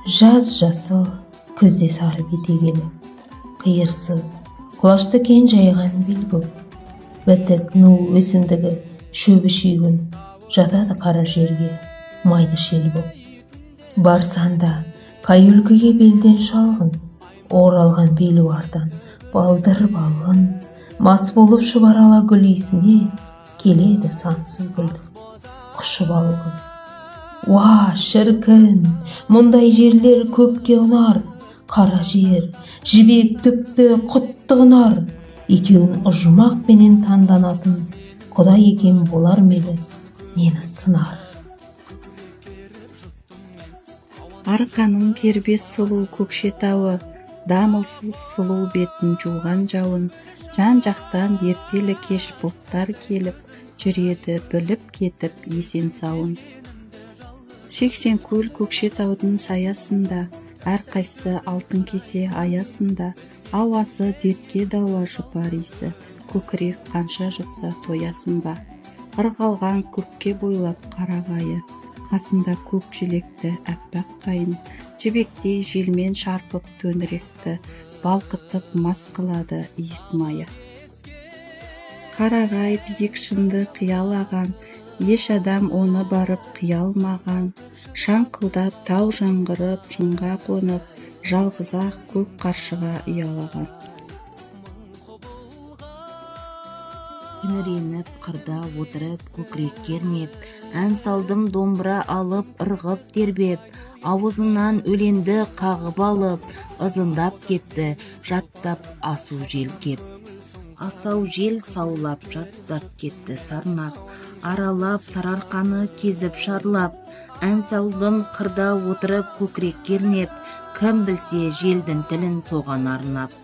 Жаз жасыл, күзде сары бетегелі, қиырсыз, құлашты кен жайған белгі. Бітік ну өсімдігі шөбі шүйгін, жатады қара жерге, майды шел боп. Барсан да қай өлкеге белден шалғын, оралған белуардан балдыр балғын, мас болып шұбарала гүл иісіне келеді сансыз гүлдің құшып алғын. Уа шіркін, мұндай жерлер көпке ұнар, қара жер, жібек түкті құтты ұнар. Екеуін ұжымақ пенен таңданатын Құдай екен болар мейлі мені сынар. Арқаның кербес сұлу Көкшетауы, дамылсыз сұлу бетін жуған жауын, жан-жақтан ертелі кеш бұлттар келіп, жүреді біліп кетіп есен сауын. 80 көл Көкшетаудың саясында, әрқайсы алтын кесе аясында, ауасы дертке дауа жұпар иісі, көкірек қанша жұтса тоясын ба. Ырғалған көкке бойлап қарағайы, қасында көк желекті әппақ қайын, жібектей желмен шарпып төңіректі, балқытып мас қылады иіс майы. Қарағай биік шыңды қиялаған, еш адам оны барып қиялмаған, шаңқылдап тау жаңғырып шыңға қонып, жалғыз-ақ көк қаршыға ұялаған. Күңіреніп қырда отырып көкірек кернеп, ән салдым домбыра алып ырғып тербеп, аузынан өленді қағып алып, ызыңдап кетті жаттап асу жел кеп. Асау жел саулап жаттап кетті сарнап, аралап сарыарқаны кезіп шарлап, ән салдым қырда отырып көкірек кернеп, кім білсе желдің тілін соған арнап.